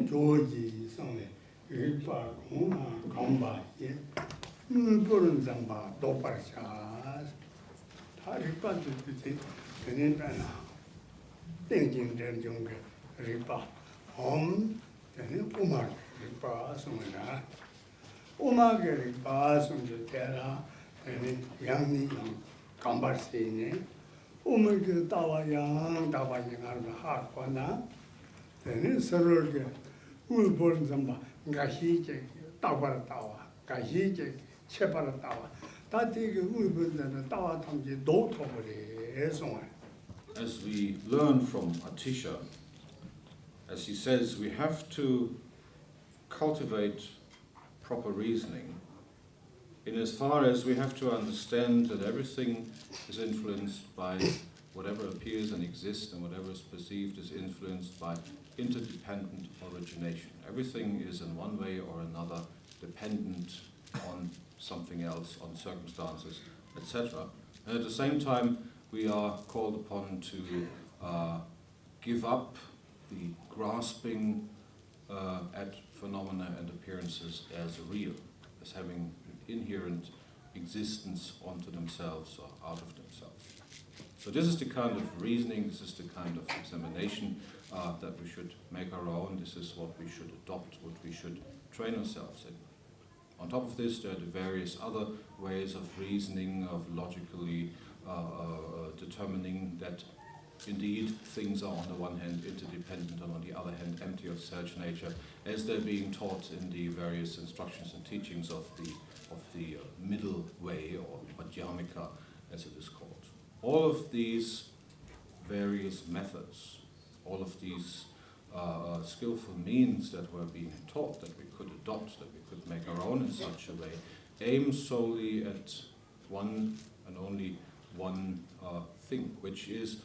Georgie, some Ripa, Gamba, Purun Zamba, Doparchas, Ripa to the Penipana, thinking that younger Ripa, home, then Umar, Ripa, somewhere. Umar Ripa, some the Terra, and young Gambasine, Umar Tawa Yang, Tawa Yang, Harpana. Then Sarurga, who born Zamba, Gahijek, Tawaratawa, Gahijek, Cheparatawa. That is who born the Tawa Tamji Dotobri. As we learn from Atisha, as he says, we have to cultivate proper reasoning in as far as we have to understand that everything is influenced by whatever appears and exists, and whatever is perceived is influenced by interdependent origination. Everything is in one way or another dependent on something else, on circumstances, etc. And at the same time, we are called upon to give up the grasping at phenomena and appearances as real, as having inherent existence onto themselves or out of themselves. So this is the kind of reasoning, this is the kind of examination that we should make our own. This is what we should adopt, what we should train ourselves in. On top of this, there are the various other ways of reasoning, of logically determining that indeed things are on the one hand interdependent and on the other hand empty of such nature, as they're being taught in the various instructions and teachings of the middle way, or Madhyamaka as it is called. All of these various methods, all of these skillful means that were being taught, that we could adopt, that we could make our own in such a way, aim solely at one and only one thing, which is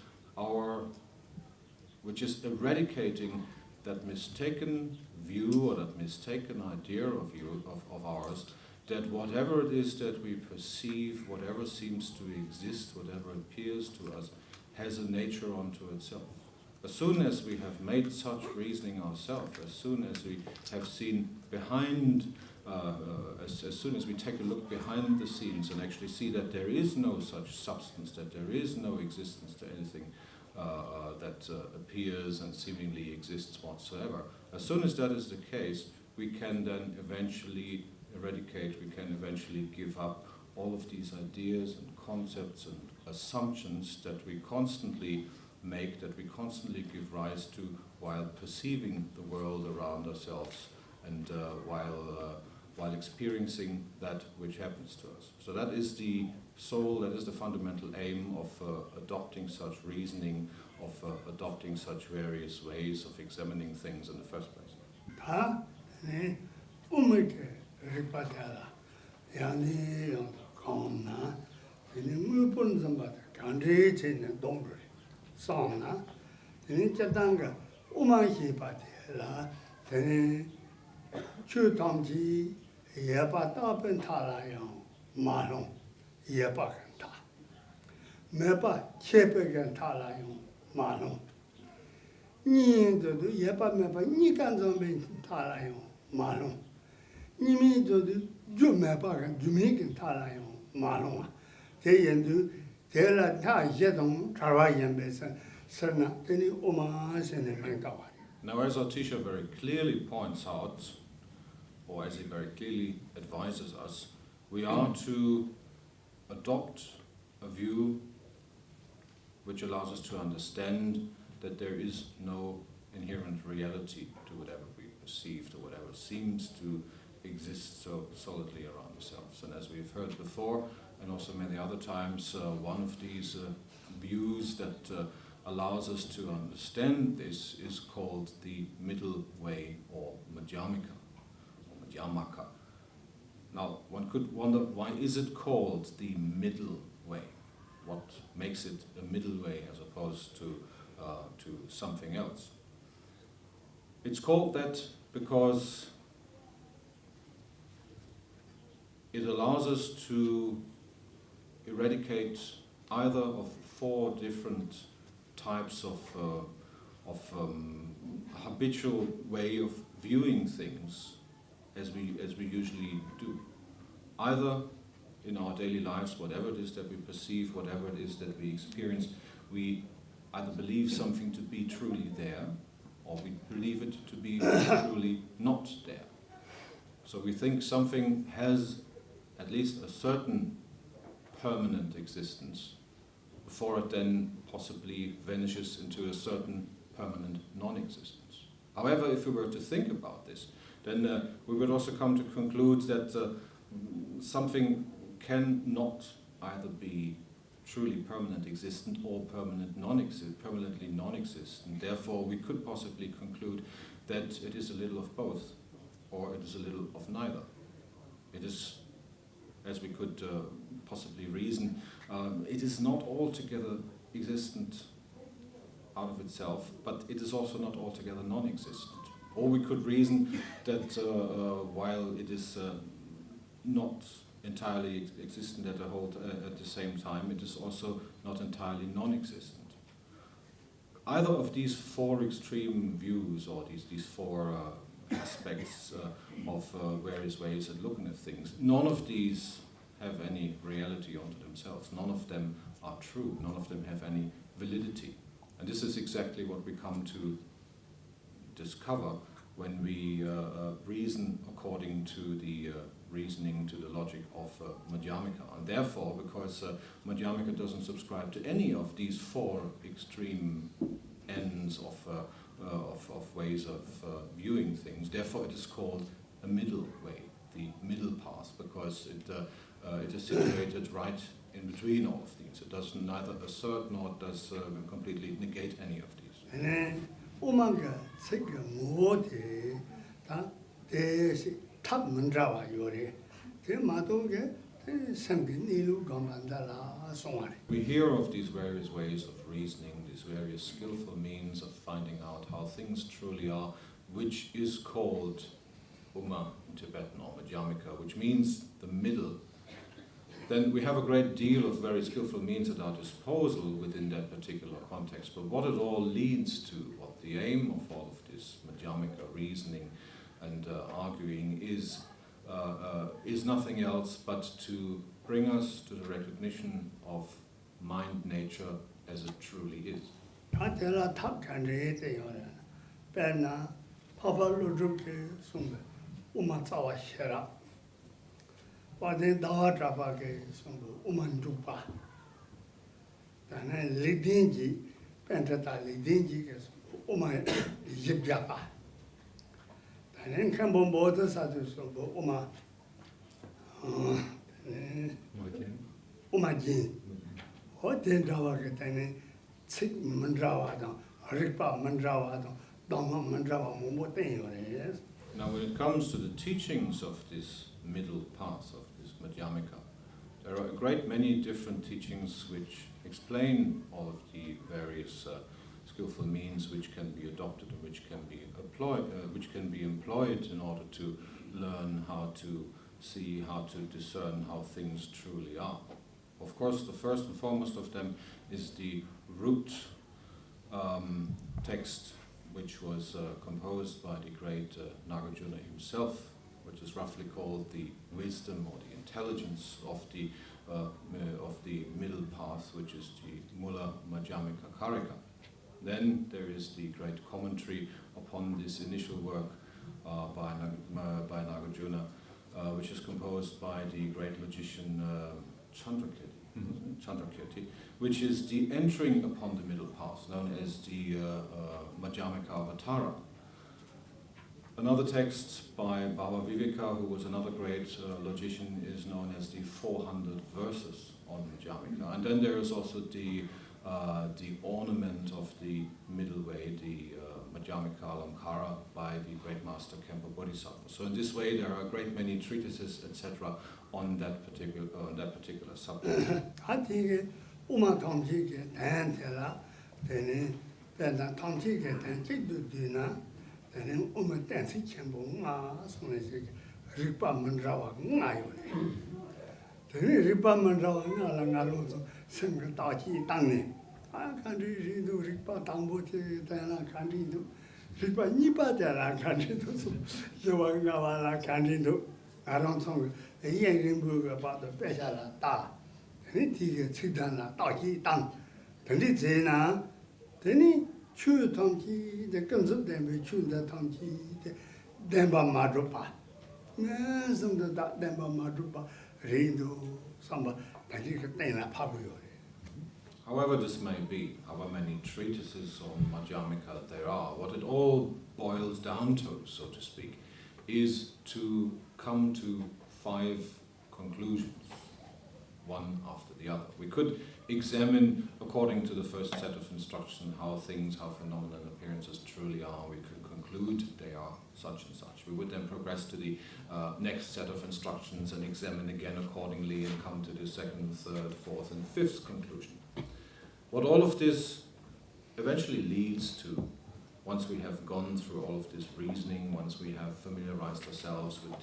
eradicating that mistaken view or that mistaken idea of ours, that whatever it is that we perceive, whatever seems to exist, whatever appears to us, has a nature unto itself. As soon as we have made such reasoning ourselves, as soon as we have seen behind, as soon as we take a look behind the scenes and actually see that there is no such substance, that there is no existence to anything that appears and seemingly exists whatsoever, as soon as that is the case, we can then eventually eradicate, we can eventually give up all of these ideas and concepts and assumptions that we constantly make, that we constantly give rise to while perceiving the world around ourselves and while experiencing that which happens to us. So that is the soul, that is the fundamental aim of adopting such reasoning, of adopting such various ways of examining things in the first place. Now, as Atisha very clearly points out, or as he very clearly advises us, we are to adopt a view which allows us to understand that there is no inherent reality to whatever we perceive, to whatever seems to exist so solidly around ourselves. And as we've heard before, and also many other times, one of these views that allows us to understand this is called the middle way, or Madhyamaka, or Madhyamaka. Now, one could wonder, why is it called the middle way? What makes it a middle way as opposed to something else? It's called that because it allows us to eradicate either of 4 different types of habitual way of viewing things as we usually do. Either in our daily lives, whatever it is that we perceive, whatever it is that we experience, we either believe something to be truly there, or we believe it to be truly not there. So we think something has at least a certain permanent existence before it then possibly vanishes into a certain permanent non-existence. However, if we were to think about this, then we would also come to conclude that something cannot either be truly permanent existent or permanently non-existent. Therefore, we could possibly conclude that it is a little of both, or it is a little of neither. It is, as we could possibly reason, it is not altogether existent out of itself, but it is also not altogether non-existent. Or we could reason that while it is not entirely existent at the same time, it is also not entirely non-existent. Either of these four extreme views, or these four aspects of various ways of looking at things, none of these have any reality unto themselves. None of them are true. None of them have any validity. And this is exactly what we come to discover when we reason according to the reasoning, to the logic of Madhyamaka. And therefore, because Madhyamaka doesn't subscribe to any of these four extreme ends of ways of viewing things, therefore it is called a middle way, the middle path, because it is situated right in between all of these. It does neither assert nor does completely negate any of these. Umanga sega mote ta de tab mandrawa yore te matonge samgin ilu gambandala songare. We hear of these various ways of reasoning, these various skillful means of finding out how things truly are, which is called Uma in Tibetan, or Madhyamaka, which means the middle. Then we have a great deal of very skillful means at our disposal within that particular context. But what it all leads to, what the aim of all of this Madhyamaka reasoning and arguing is nothing else but to bring us to the recognition of mind nature as it truly is. Sherab. Then Dharma Umandupa. Then Lidinji, Pentata Lidinji, Uma Yibjapa. Then Kambombo Satus Uma Umajin. What then Dawaka then Sik Mandrawa, Ripa Mandrawa, Dhamma Mandrawa, Momotain, yes. Now, when it comes to the teachings of this middle path, of this Madhyamaka, there are a great many different teachings which explain all of the various skillful means which can be adopted and which can be employed in order to learn how to see, how to discern how things truly are. Of course, the first and foremost of them is the root text, which was composed by the great Nagarjuna himself, which is roughly called the wisdom or the intelligence of the middle path, which is the Mula Madhyamaka Karika. Then there is the great commentary upon this initial work by Nagarjuna, which is composed by the great magician Chandrakirti, which is the entering upon the middle path, known as the Madhyamaka Avatara. Another text by Baba Viveka, who was another great logician, is known as the 400 verses on Madhyamaka. And then there is also the ornament of the middle way, the Madhyamaka Alamkara by the great master Kempa Bodhisattva. So in this way, there are a great many treatises, etc., on that particular subject. I think Uma Tomji get Tantella, then Tomji get Tanti then Uma Tansi Chambo, so is Ripa Mandrawa, then Ripa Mandrawa, Nalangaro, Sangataki Tani. I can't do Ripa Tambuti, then I can't do Ripa nipa de la country to Yawanga country to I don't know. A young book about the Peshala Da. And it is Chidana, Dagi Dang. Then it's Zena. Then he chew Tonki, the guns of them we chew the Tonki, the Demba Madrupa. Some of that Demba Madrupa, Rindo, Samba, that you could then a Pablo. However this may be, however many treatises on Madhyamaka there are, what it all boils down to, so to speak, is to come to 5 conclusions, one after the other. We could examine, according to the first set of instruction, how things, how phenomena and appearances truly are. We could conclude they are such and such. We would then progress to the next set of instructions and examine again accordingly and come to the second, third, fourth and fifth conclusion. What all of this eventually leads to, once we have gone through all of this reasoning, once we have familiarized ourselves with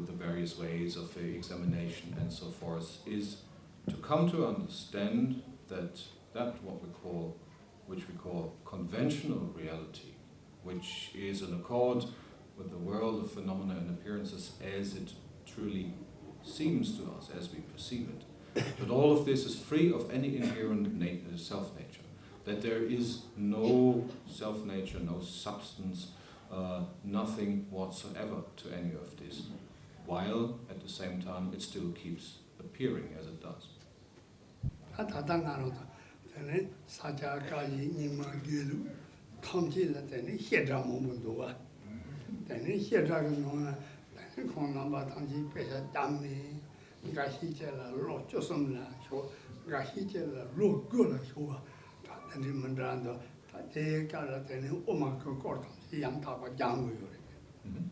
the various ways of examination and so forth, is to come to understand that which we call conventional reality, which is in accord with the world of phenomena and appearances as it truly seems to us, as we perceive it. But all of this is free of any inherent self-nature, that there is no self-nature, no substance, nothing whatsoever to any of this, while at the same time it still keeps appearing as it does.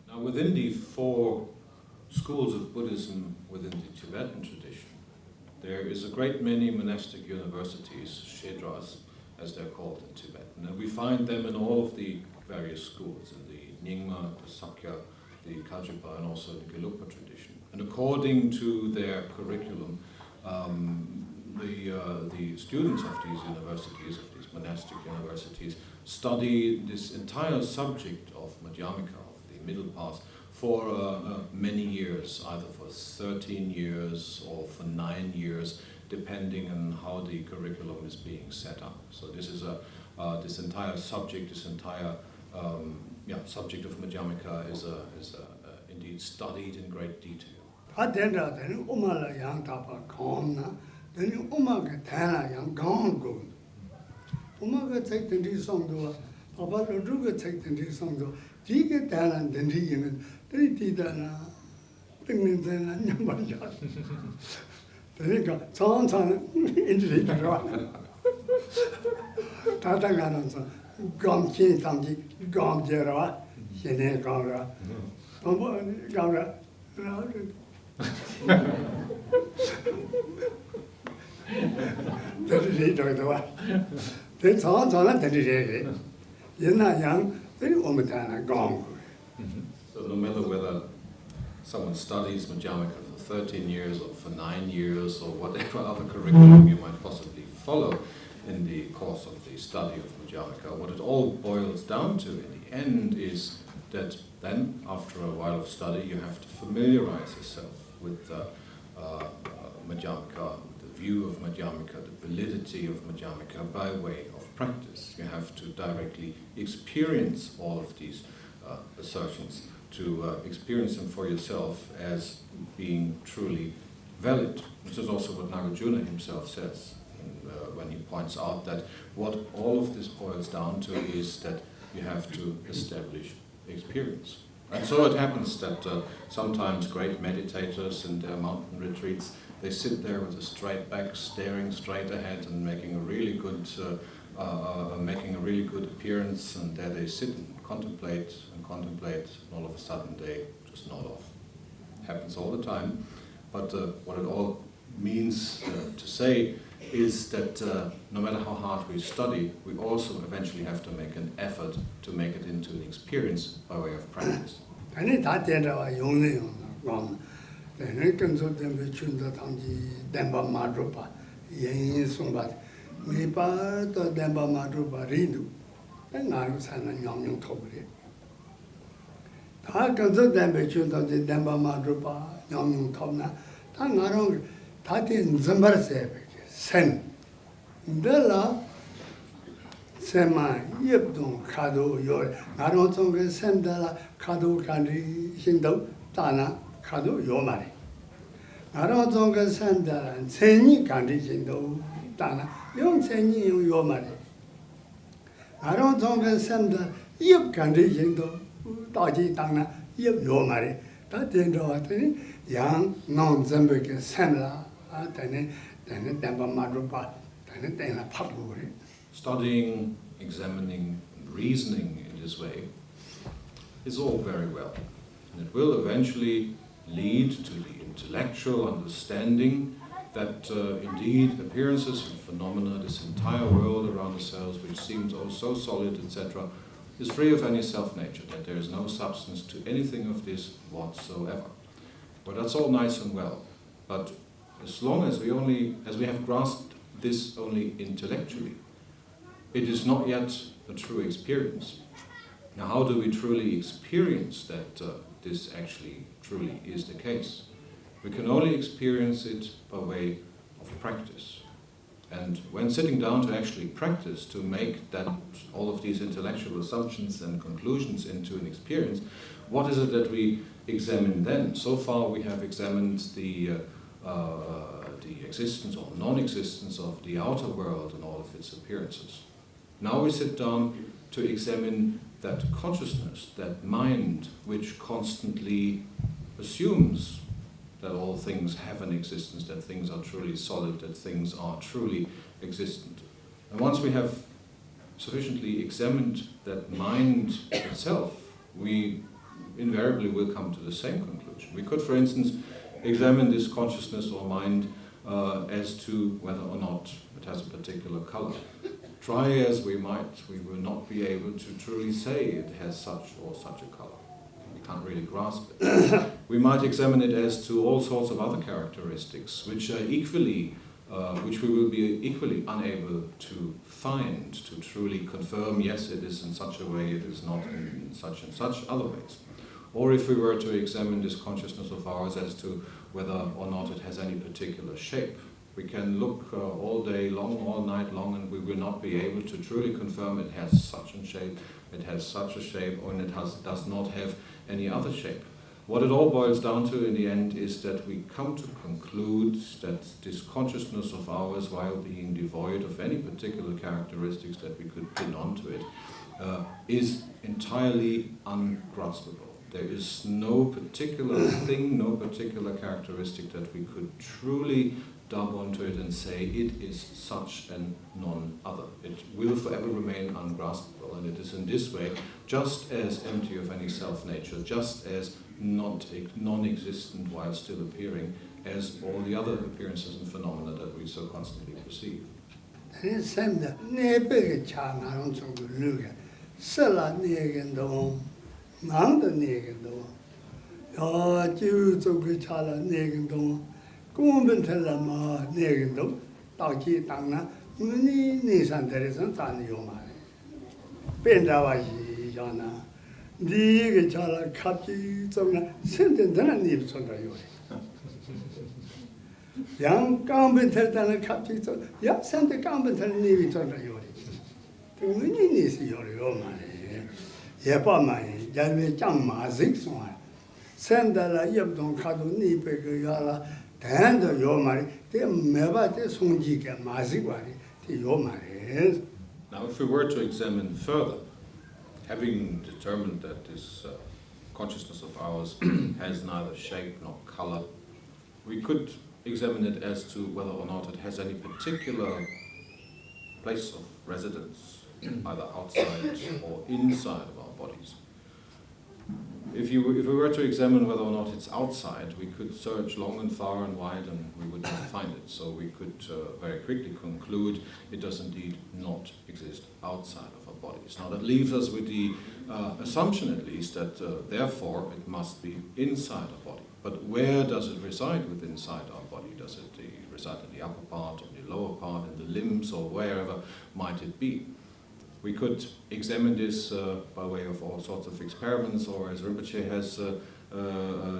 Now within the 4 schools of Buddhism within the Tibetan tradition, there is a great many monastic universities, shedras as they're called in Tibetan, and we find them in all of the various schools, in the Nyingma, the Sakya, the Kajipa and also the Gelugpa tradition. And according to their curriculum, the students of these universities, of these monastic universities, study this entire subject of Madhyamaka, of the middle path, for many years, either for 13 years or for 9 years, depending on how the curriculum is being set up. So this is this entire subject, this entire subject of Madhyamaka is indeed studied in great detail. So no matter whether someone studies Madhyamaka for 13 years or for 9 years or whatever other curriculum you might possibly follow in the course of the study of Madhyamaka, what it all boils down to in the end is that then, after a while of study, you have to familiarize yourself with Madhyamaka, the view of Madhyamaka, the validity of Madhyamaka by way of practice. You have to directly experience all of these assertions, to experience them for yourself as being truly valid, which is also what Nagarjuna himself says when he points out that what all of this boils down to is that you have to establish experience. And so it happens that sometimes great meditators in their mountain retreats, they sit there with a straight back, staring straight ahead and making a really good appearance, and there they sit and contemplate, and all of a sudden they just nod off. Happens all the time, but what it all means to say is that no matter how hard we study, we also eventually have to make an effort to make it into an experience by way of practice. then I was having young Tobri. I can do them between the Demba Madrupa, young Tobna, then I don't Tatin Zimber Sem. Della Sema, Yipdon, Kado, your Naronton, Sendala, Kado, Country, Hindo, Tana, Kado, Yomari. Naronton, Sendala, and Seni, Country, Hindo, Tana, Yon Seni, Yomari. Naronton, Senda, Yip, Country, Hindo, Taji, Tana, Yip, Yomari. That didn't young, non Zembic, Semla, then Demba Madrupa. Studying, examining, and reasoning in this way is all very well. And it will eventually lead to the intellectual understanding that indeed appearances and phenomena, this entire world around ourselves, which seems oh so solid, etc., is free of any self-nature, that there is no substance to anything of this whatsoever. Well, that's all nice and well, but as long as we have grasped this only intellectually, it is not yet a true experience. Now, how do we truly experience that this actually truly is the case? We can only experience it by way of practice. And when sitting down to actually practice, to make that all of these intellectual assumptions and conclusions into an experience, what is it that we examine then? So far we have examined the existence or non-existence of the outer world and all of its appearances. Now we sit down to examine that consciousness, that mind, which constantly assumes that all things have an existence, that things are truly solid, that things are truly existent. And once we have sufficiently examined that mind itself, we invariably will come to the same conclusion. We could, for instance, examine this consciousness or mind as to whether or not it has a particular color. Try as we might, we will not be able to truly say it has such or such a color. We can't really grasp it. We might examine it as to all sorts of other characteristics, which are which we will be equally unable to find, to truly confirm, yes, it is in such a way, it is not in such and such other ways. Or if we were to examine this consciousness of ours as to whether or not it has any particular shape. We can look all day long, all night long, and we will not be able to truly confirm it has such a shape, it has such a shape, or it does not have any other shape. What it all boils down to in the end is that we come to conclude that this consciousness of ours, while being devoid of any particular characteristics that we could pin onto it, is entirely ungraspable. There is no particular thing, no particular characteristic that we could truly dub onto it and say it is such and none other. It will forever remain ungraspable, and it is in this way just as empty of any self-nature, just as non-existent while still appearing as all the other appearances and phenomena that we so constantly perceive. Nang negen do, ya jiu zu ge cha la negen do, gong ben te la ma negen do, dao ji dang na, ni san de san zan yu ma le, bian da wa yi ya na, ni ge cha la kap ji zong na, sen den de na ni bu zong da yu le. Yang gang ben te da na kap ji zong, ya sen de gang ben te ni bu zong da yu le. De ni si yu le yu ma le. Yepa mai, yalwe chang ma zik suwa. Senda la yebdong kado ni peke yala, tenda yo mari, te meba te songji ke ma zik wari, te yo mari. Now if we were to examine further, having determined that this consciousness of ours has neither shape nor color, we could examine it as to whether or not it has any particular place of residence, either outside or inside of our bodies. If we were to examine whether or not it's outside, we could search long and far and wide and we would not find it. So we could very quickly conclude it does indeed not exist outside of our bodies. Now that leaves us with the assumption at least that therefore it must be inside our body. But where does it reside within inside our body? Does it reside in the upper part, or the lower part, in the limbs, or wherever might it be? We could examine this by way of all sorts of experiments, or as Rinpoche has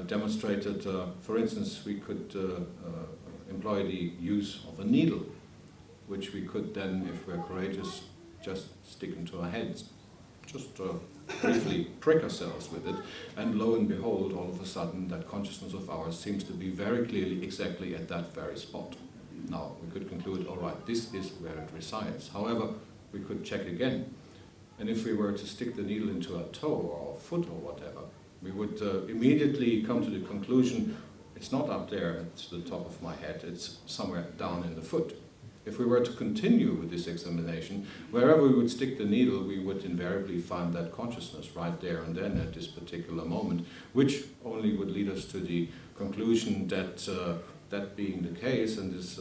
demonstrated, for instance, we could employ the use of a needle, which we could then, if we're courageous, just stick into our heads, just briefly prick ourselves with it, and lo and behold, all of a sudden, that consciousness of ours seems to be very clearly exactly at that very spot. Now, we could conclude, all right, this is where it resides. However, we could check again, and if we were to stick the needle into our toe or our foot or whatever, we would immediately come to the conclusion, it's not up there at the top of my head, it's somewhere down in the foot. If we were to continue with this examination, wherever we would stick the needle, we would invariably find that consciousness right there and then at this particular moment, which only would lead us to the conclusion that that being the case, and this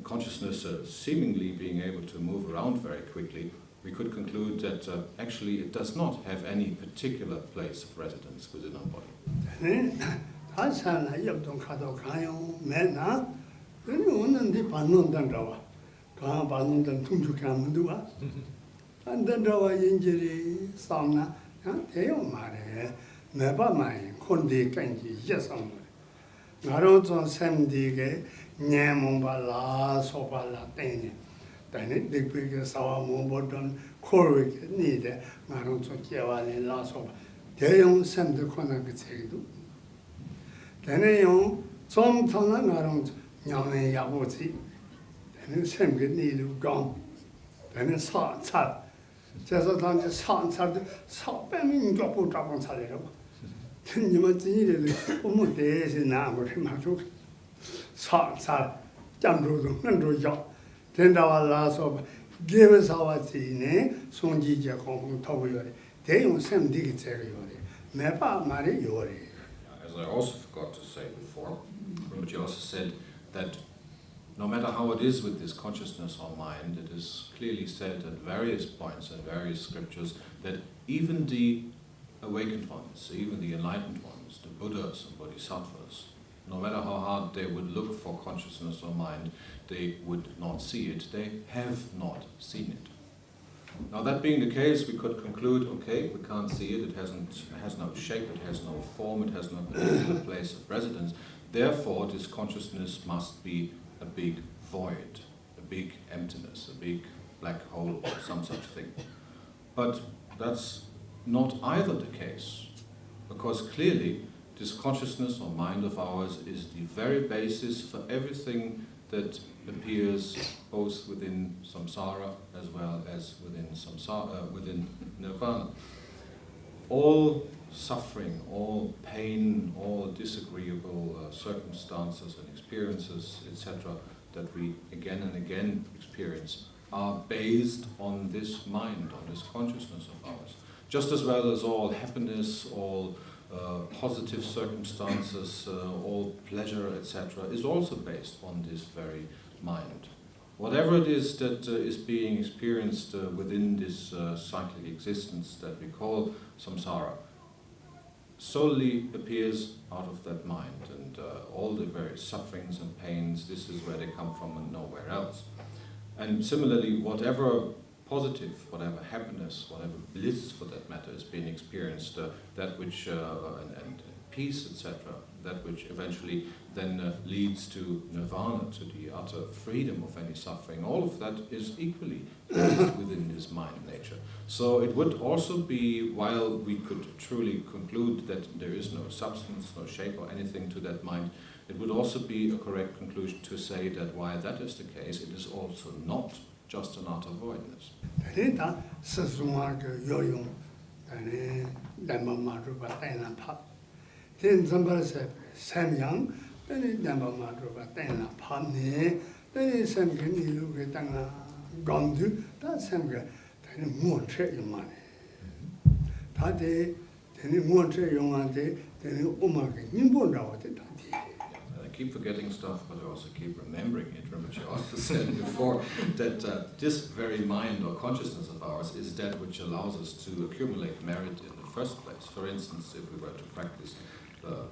consciousness seemingly being able to move around very quickly, we could conclude that actually it does not have any particular place of residence within our body. As I also forgot to say before, Rinpoche also said that no matter how it is with this consciousness or mind, it is clearly said at various points in various scriptures that even the awakened ones, even the enlightened ones, the Buddhas and Bodhisattvas, no matter how hard they would look for consciousness or mind, they would not see it. They have not seen it. Now, that being the case, we could conclude, okay, we can't see it, it has no shape, it has no form, it has no particular place of residence. Therefore, this consciousness must be a big void, a big emptiness, a big black hole, or some such thing. But that's not either the case, because clearly this consciousness or mind of ours is the very basis for everything that appears both within samsara as well as within nirvana. All suffering, all pain, all disagreeable circumstances and experiences, etc., that we again and again experience are based on this mind, on this consciousness of ours. Just as well as all happiness, all positive circumstances, all pleasure, etc., is also based on this very mind. Whatever it is that is being experienced within this cyclic existence that we call samsara, solely appears out of that mind, and all the various sufferings and pains, this is where they come from and nowhere else. And similarly, whatever positive, whatever happiness, whatever bliss for that matter is being experienced, that which, and peace, etc., that which eventually then leads to nirvana, to the utter freedom of any suffering, all of that is equally within this mind nature. So it would also be, while we could truly conclude that there is no substance, no shape or anything to that mind, it would also be a correct conclusion to say that while that is the case, it is also not just an utter voidness. I keep forgetting stuff, but I also keep remembering it. Rinpoche also said before that this very mind or consciousness of ours is that which allows us to accumulate merit in the first place. For instance, if we were to practice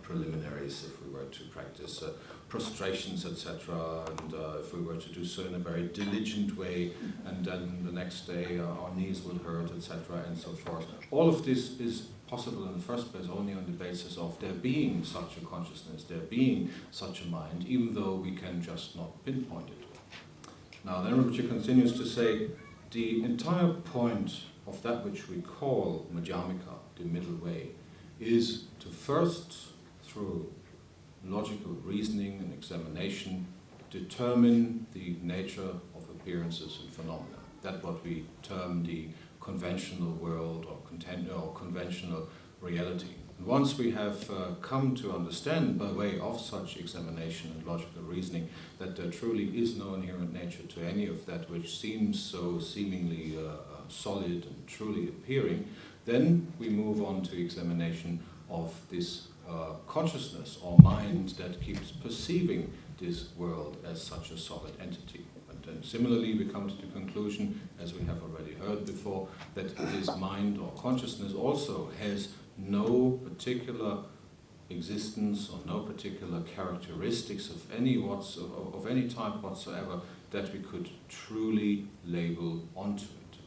preliminaries if we were to practice prostrations, etc., and if we were to do so in a very diligent way, and then the next day our knees would hurt, etc., and so forth. All of this is possible in the first place only on the basis of there being such a consciousness, there being such a mind, even though we can just not pinpoint it. Now then Rinpoche continues to say, the entire point of that which we call Madhyamaka, the middle way, is to first, through logical reasoning and examination, determine the nature of appearances and phenomena. That's what we term the conventional world or conventional reality. And once we have come to understand, by way of such examination and logical reasoning, that there truly is no inherent nature to any of that which seems so seemingly solid and truly appearing, then we move on to examination of this consciousness or mind that keeps perceiving this world as such a solid entity. And then similarly we come to the conclusion, as we have already heard before, that this mind or consciousness also has no particular existence or no particular characteristics of any type whatsoever that we could truly label onto it.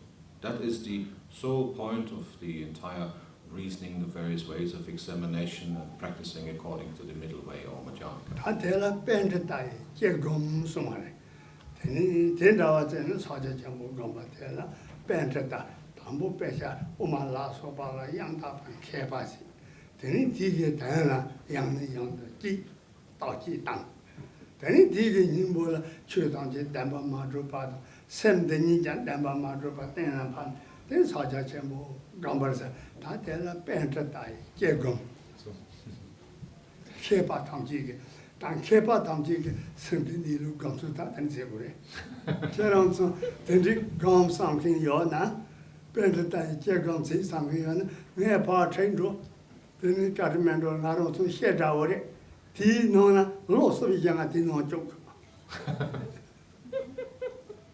That is the sole point of the entire reasoning, the various ways of examination and practicing according to the middle way or Madhyamaka.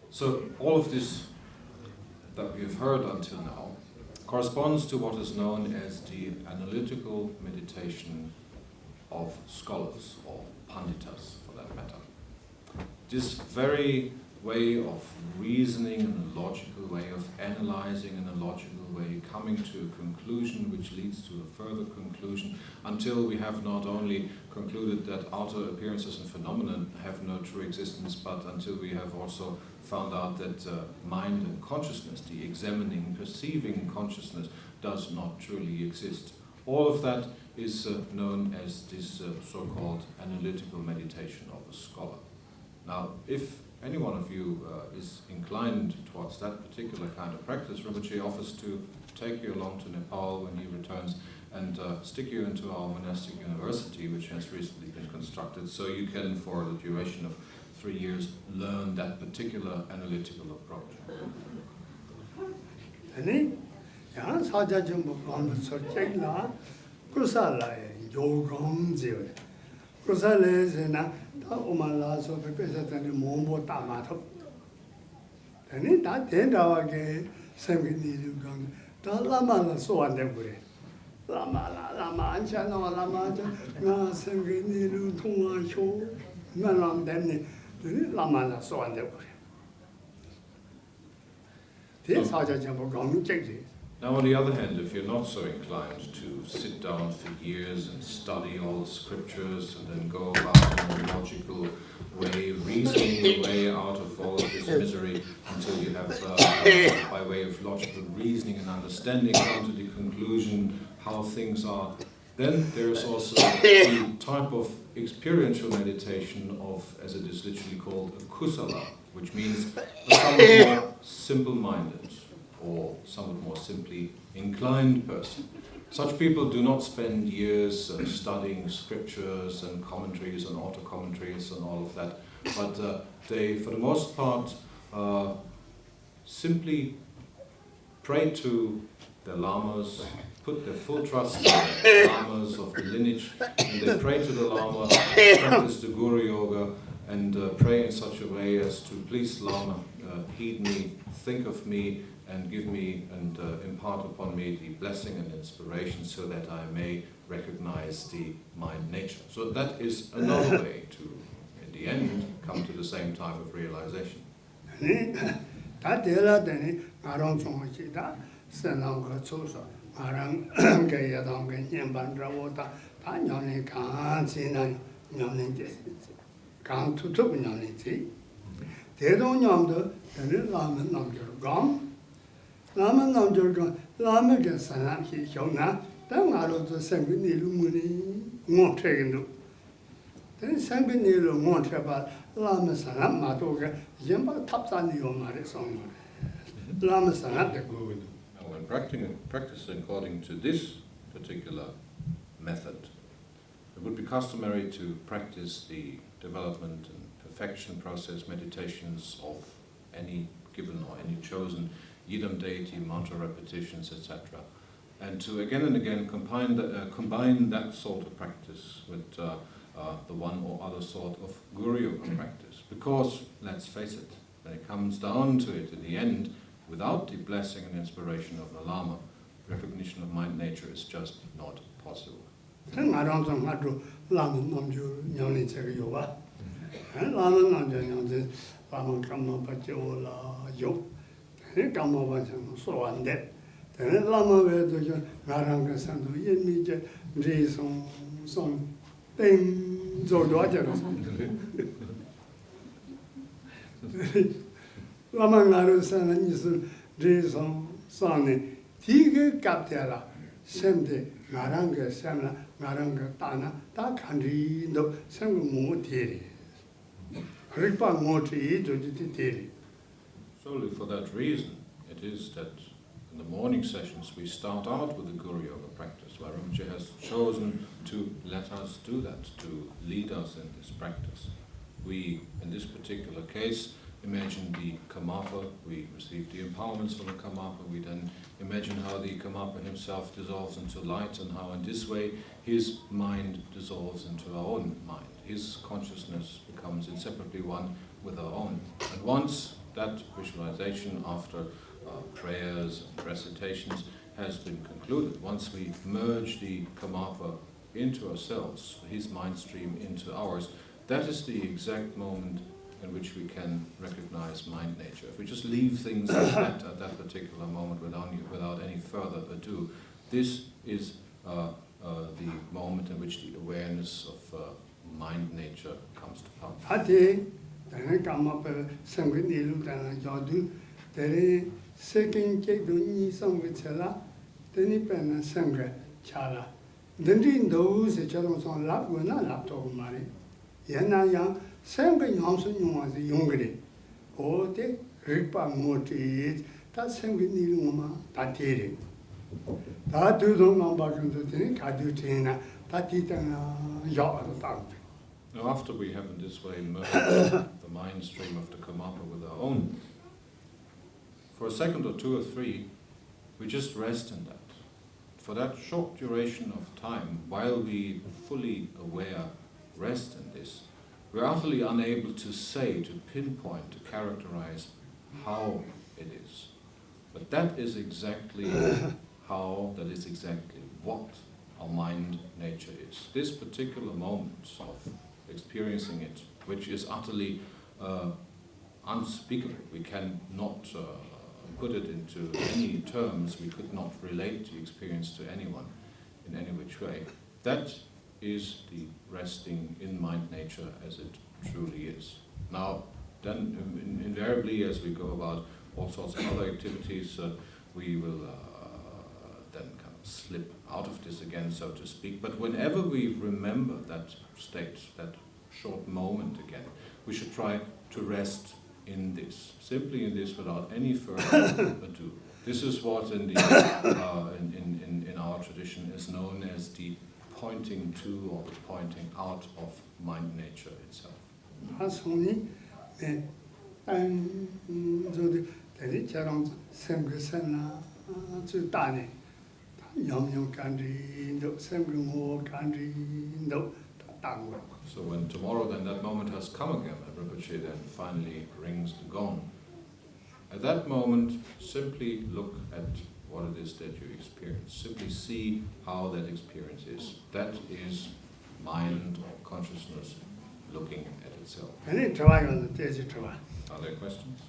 So all of this that we have heard until now corresponds to what is known as the analytical meditation of scholars, or panditas for that matter. This very way of reasoning in a logical way, of analyzing in a logical way, coming to a conclusion which leads to a further conclusion, until we have not only concluded that outer appearances and phenomena have no true existence, but until we have also found out that mind and consciousness, the examining, perceiving consciousness, does not truly exist. All of that is known as this so-called analytical meditation of a scholar. Now, if any one of you is inclined towards that particular kind of practice, Rinpoche offers to take you along to Nepal when he returns and stick you into our monastic university, which has recently been constructed, so you can, for the duration of 3 years, learn that particular analytical approach. Now, on the other hand, if you're not so inclined to sit down for years and study all the scriptures and then go about in a logical way, reasoning your way out of all of this misery until you have, by way of logical reasoning and understanding, come to the conclusion how things are, then there is also the type of experiential meditation of, as it is literally called, a kusala, which means a somewhat more simple-minded, or somewhat more simply inclined person. Such people do not spend years studying scriptures and commentaries and auto-commentaries and all of that, but they, for the most part, simply pray to their lamas, put their full trust in the lamas of the lineage, and they pray to the lama, practice the Guruyoga, and pray in such a way as to please Lama, heed me, think of me, and give me and impart upon me the blessing and inspiration so that I may recognize the mind nature. So that is another way to, in the end, come to the same type of realization. When practicing according to this particular method, it would be customary to practice the development and perfection process meditations of any given or any chosen yidam deity, mantra repetitions, etc. And to again and again combine that sort of practice with the one or other sort of Guruyoga practice. Because, let's face it, when it comes down to it, in the end, without the blessing and inspiration of the Lama, recognition of mind nature is just not possible. Solely for that reason, it is that in the morning sessions we start out with the Guruyoga practice, where Rinpoche has chosen to let us do that, to lead us in this practice. We, in this particular case, imagine the Karmapa, we receive the empowerments from the Karmapa, we then imagine how the Karmapa himself dissolves into light and how in this way his mind dissolves into our own mind. His consciousness becomes inseparably one with our own. And once that visualization after prayers and recitations has been concluded, once we merge the Karmapa into ourselves, his mind stream into ours, that is the exact moment in which we can recognize mind nature. If we just leave things at that particular moment without any further ado, this is the moment in which the awareness of mind nature comes to pass. Now, after we have in this way merged the mind stream of the Karmapa with our own, for a second or two or three, we just rest in that. For that short duration of time, while we fully aware rest in this, we're utterly unable to say, to pinpoint, to characterize how it is. But that is exactly how, that is exactly what our mind nature is. This particular moment of experiencing it, which is utterly unspeakable. We cannot put it into any terms. We could not relate the experience to anyone in any which way. That is the resting in mind nature as it truly is. Now, then invariably, as we go about all sorts of other activities, we will then kind of slip out of this again, so to speak. But whenever we remember that state, that short moment again, we should try to rest in this, simply in this, without any further ado. This is what in the in our tradition is known as the pointing to or the pointing out of mind nature itself. So when tomorrow then that moment has come again, and Rinpoche then finally rings the gong, At that moment, simply look at what it is that you experience. Simply see how that experience is. That is mind or consciousness looking at itself. Any try on the daisy try. Are there questions?